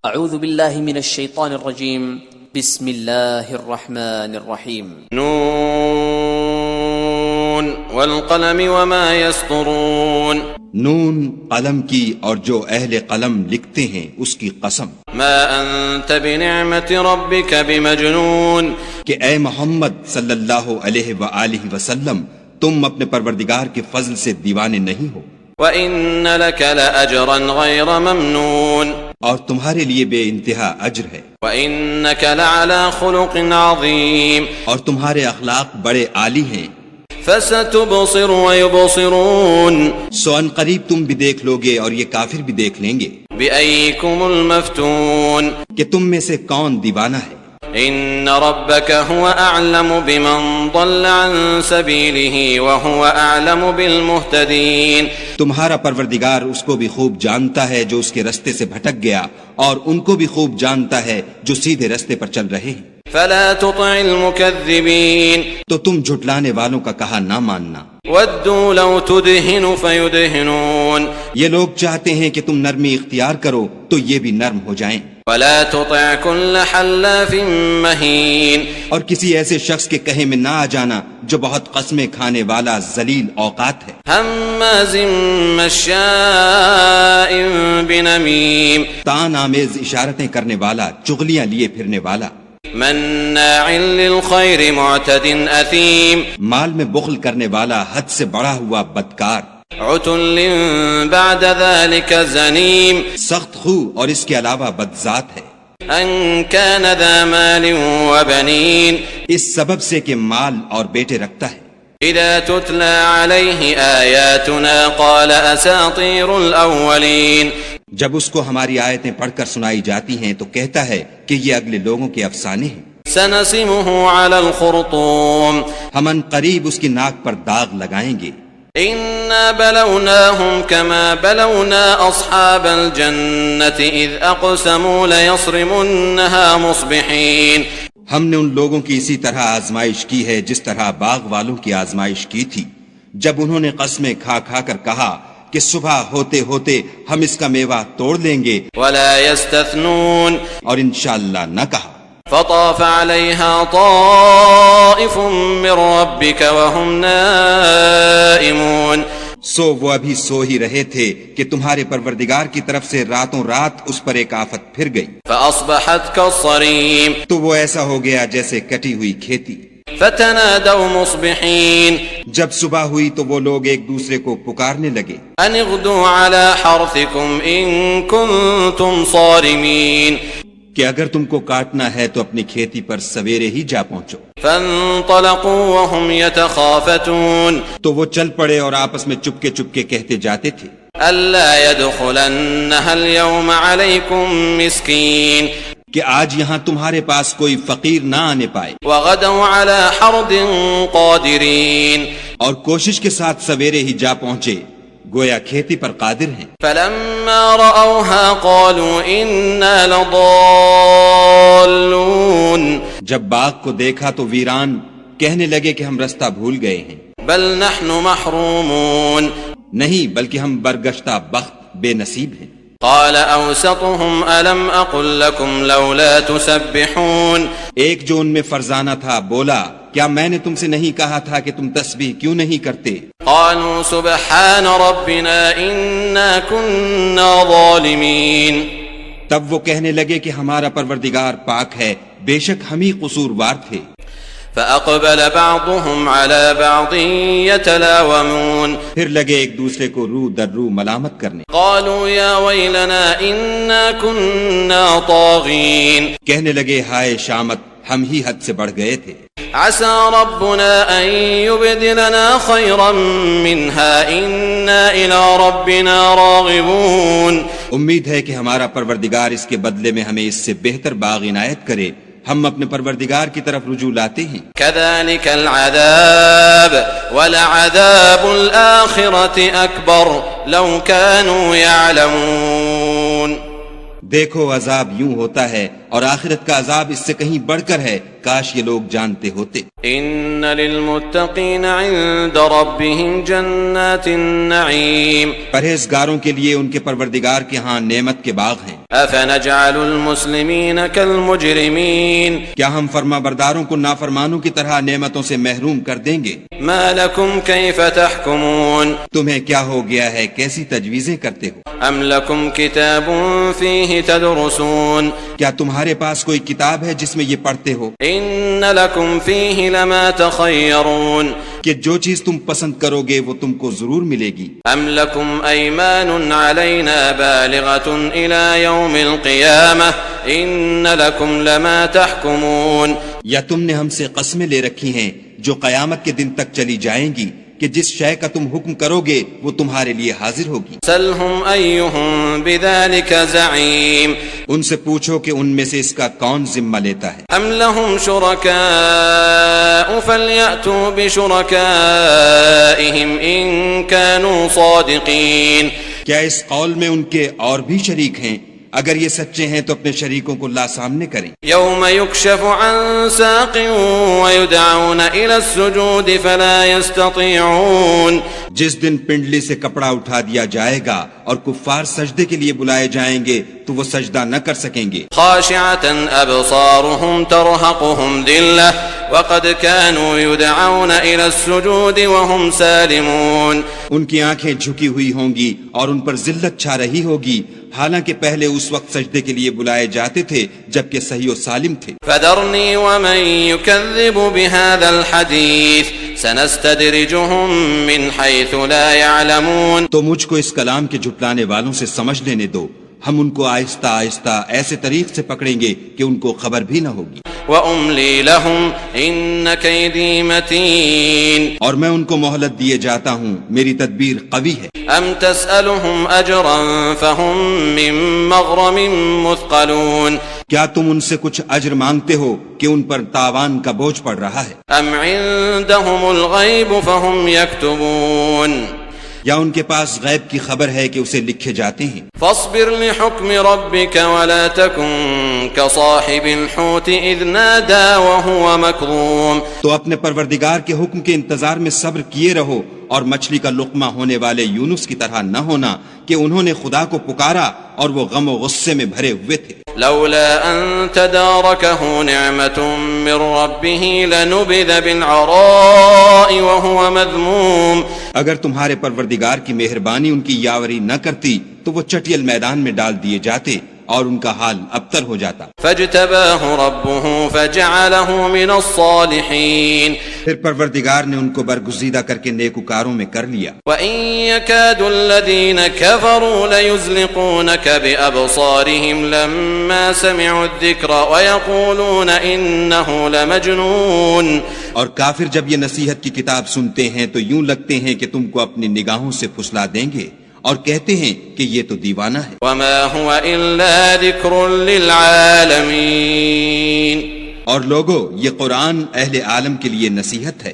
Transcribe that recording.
اعوذ باللہ من الشیطان الرجیم بسم اللہ الرحمن الرحیم نون والقلم وما يسطرون نون قلم کی اور جو اہل قلم لکھتے ہیں اس کی قسم. ما انت بنعمت ربك بمجنون کہ اے محمد صلی اللہ علیہ وآلہ وسلم تم اپنے پروردگار کے فضل سے دیوانے نہیں ہو. وَإِنَّ لَكَ لَأَجْرًا غَيْرَ مَمْنُونَ اور تمہارے لیے بے انتہا اجر ہے. وَإِنَّكَ لَعَلَى خُلُقٍ عَظِيمٍ اور تمہارے اخلاق بڑے عالی ہیں. فَسَتُبْصِرُ وَيُبْصِرُونَ سو ان قریب تم بھی دیکھ لوگے اور یہ کافر بھی دیکھ لیں گے بِأَيِّكُمُ الْمَفْتُونَ کہ تم میں سے کون دیوانہ ہے. إن ربك هو أعلم بمن ضل عن سبيله وهو أعلم بالمهتدين تمہارا پروردگار اس کو بھی خوب جانتا ہے جو اس کے رستے سے بھٹک گیا اور ان کو بھی خوب جانتا ہے جو سیدھے رستے پر چل رہے ہیں. فلا تطع المكذبين تو تم جھٹلانے والوں کا کہا نہ ماننا. ودوا لو تدهن فيدهنون یہ لوگ چاہتے ہیں کہ تم نرمی اختیار کرو تو یہ بھی نرم ہو جائیں. ولا تطع كل حلاف مهين اور کسی ایسے شخص کے کہے میں نہ آ جانا جو بہت قسمیں کھانے والا ذلیل اوقات ہے. هماز مشاء بنميم تان آمیز اشارتیں کرنے والا چغلیاں لیے پھرنے والا. مناع للخير معتد اثیم مال میں بخل کرنے والا حد سے بڑا ہوا بدکار. عتل بعد ذلك زنیم سخت خو اور اس کے علاوہ بدذات ہے. ان كان ذا مال وبنين اس سبب سے کہ مال اور بیٹے رکھتا ہے. اذا تتلى عليه آیاتنا قال اساطیر الاولین جب اس کو ہماری آیتیں پڑھ کر سنائی جاتی ہیں تو کہتا ہے کہ یہ اگلے لوگوں کے افسانے ہیں. سنسمه على الخرطوم ہم ان قریب اس کی ناک پر داغ لگائیں گے. انا بلوناهم كما بلونا اصحاب الجنة اذ اقسموا ليصرمنها مصبحين ہم نے ان لوگوں کی اسی طرح آزمائش کی ہے جس طرح باغ والوں کی آزمائش کی تھی جب انہوں نے قسمیں کھا کھا کر کہا کہ صبح ہوتے ہوتے ہم اس کا میوہ توڑ لیں گے. ولا يستثنون اور انشاءاللہ نہ کہا. فطاف عليها طائف من ربك وهم نائمون سو وہ ابھی سو ہی رہے تھے کہ تمہارے پروردگار کی طرف سے راتوں رات اس پر ایک آفت پھر گئی. فاصبحت كالصريم تو وہ ایسا ہو گیا جیسے کٹی ہوئی کھیتی. فتنادوا مصبحين جب صبح ہوئی تو وہ لوگ ایک دوسرے کو پکارنے لگے ان اغدوا على حرثكم ان كنتم صارمين کہ اگر تم کو کاٹنا ہے تو اپنی کھیتی پر سویرے ہی جا پہنچو. فانطلقوا وهم يتخافتون تو وہ چل پڑے اور آپس میں چپکے چپکے کہتے جاتے تھے الا يدخلنها اليوم عليكم مسكين کہ آج یہاں تمہارے پاس کوئی فقیر نہ آنے پائے. وغدوا على حرد قادرين اور کوشش کے ساتھ سویرے ہی جا پہنچے گویا کھیتی پر قادر ہیں. فلما رأوها قالوا إنا لضالون جب باغ کو دیکھا تو ویران کہنے لگے کہ ہم رستہ بھول گئے ہیں. بل نحن محرومون نہیں بلکہ ہم برگشتہ بخت بے نصیب ہیں. قال اوسطهم الم اقل لكم لولا تسبحون ایک جو ان میں فرزانہ تھا بولا کیا میں نے تم سے نہیں کہا تھا کہ تم تسبیح کیوں نہیں کرتے. قالوا سبحان ربنا انا كنا ظالمين تب وہ کہنے لگے کہ ہمارا پروردگار پاک ہے بے شک ہم ہی قصوروار تھے. فاقبل بعضهم على بعض يتلاومون پھر لگے ایک دوسرے کو رو در رو ملامت کرنے. قالوا يا ويلنا انا كنا طاغين کہنے لگے ہائے شامت ہم ہی حد سے بڑھ گئے تھے. عسى ربنا ان يبدلنا خيرا منها انا الى ربنا راغبون امید ہے کہ ہمارا پروردگار اس کے بدلے میں ہمیں اس سے بہتر باغ عنایت کرے. ہم اپنے پروردگار کی طرف رجوع لاتے ہیں. كذلك العذاب ولعذاب الآخرة أكبر لو كانوا يعلمون دیکھو عذاب یوں ہوتا ہے اور آخرت کا عذاب اس سے کہیں بڑھ کر ہے کاش یہ لوگ جانتے ہوتے. ان للمتقین عند ربهم جنات النعیم پرہیزگاروں کے لیے ان کے پروردگار کے ہاں نعمت کے باغ ہیں. أفنجعل المسلمين كالمجرمين کیا ہم فرما برداروں کو نافرمانوں کی طرح نعمتوں سے محروم کر دیں گے؟ ما لكم كيف تحكمون تمہیں کیا ہو گیا ہے، کیسی تجویزیں کرتے ہو؟ أم لكم كتاب فيه تدرسون کیا تمہارے پاس کوئی کتاب ہے جس میں یہ پڑھتے ہو إن لكم فيه لما تخيرون کہ جو چیز تم پسند کرو گے وہ تم کو ضرور ملے گی؟ أم لكم أيمان علينا بالغة إلى يوم القيامة إن لكم لما تحكمون یا تم نے ہم سے قسمیں لے رکھی ہیں جو قیامت کے دن تک چلی جائیں گی کہ جس شے کا تم حکم کرو گے وہ تمہارے لیے حاضر ہوگی؟ سلهم أيهم بذلك زعيم ان سے پوچھو کہ ان میں سے اس کا کون ذمہ لیتا ہے؟ أم لهم شركاء فليأتوا بشركائهم إن كانوا صادقين کیا اس قول میں ان کے اور بھی شریک ہیں؟ اگر یہ سچے ہیں تو اپنے شریکوں کو لا سامنے کریں۔ يوم يكشف عن ساق ويدعون إلى السجود فلا يستطيعون جس دن پنڈلی سے کپڑا اٹھا دیا جائے گا اور کفار سجدے کے لیے بلائے جائیں گے تو وہ سجدہ نہ کر سکیں گے۔ خاشعة أبصارهم ترهقهم ذلة وقد كانوا يدعون إلى السجود وهم سالمون ان کی آنکھیں جھکی ہوئی ہوں گی اور ان پر ذلت چھا رہی ہوگی، حالانکہ پہلے اس وقت سجدے کے لیے بلائے جاتے تھے جبکہ صحیح و سالم تھے۔ فذرني ومن يكذب بهذا الحديث سنستدرجهم من حيث لا يعلمون تو مجھ کو اس کلام کے جھٹلانے والوں سے سمجھ لینے دو، ہم ان کو آہستہ آہستہ ایسے طریق سے پکڑیں گے کہ ان کو خبر بھی نہ ہوگی۔ وأملي لهم إن كيدي متين اور میں ان کو مہلت دیے جاتا ہوں، میری تدبیر قوی ہے۔ أم تسألهم أجرا فهم من مغرم مثقلون کیا تم ان سے کچھ اجر مانگتے ہو کہ ان پر تاوان کا بوجھ پڑ رہا ہے؟ أم عندهم الغيب فهم يكتبون یا ان کے پاس غیب کی خبر ہے کہ اسے لکھے جاتے ہیں؟ فاصبر لحكم ربك ولا تكن كصاحب الحوت إذ نادى وهو مكظوم تو اپنے پروردگار کے حکم کے انتظار میں صبر کیے رہو اور مچھلی کا لقمہ ہونے والے یونس کی طرح نہ ہونا کہ انہوں نے خدا کو پکارا اور وہ غم و غصے میں بھرے ہوئے تھے۔ لولا أن تداركه نعمة من ربه لنبذ بالعراء وهو مذموم اگر تمہارے پروردگار کی مہربانی ان کی یاوری نہ کرتی تو وہ چٹیل میدان میں ڈال دیے جاتے اور ان کا حال ابتر ہو جاتا۔ فاجتباه ربه فجعله من الصالحين پھر پروردگار نے ان کو برگزیدہ کر کے نیکوکاروں میں کر لیا۔ وإن يكاد الذين كفروا ليزلقونك بأبصارهم لما سمعوا الذكر ويقولون إنه لمجنون اور کافر جب یہ نصیحت کی کتاب سنتے ہیں تو یوں لگتے ہیں کہ تم کو اپنی نگاہوں سے پھسلا دیں گے اور کہتے ہیں کہ یہ تو دیوانہ ہے۔ وما هو إلا ذكر للعالمين اور لوگو یہ قرآن اہل عالم کے لیے نصیحت ہے۔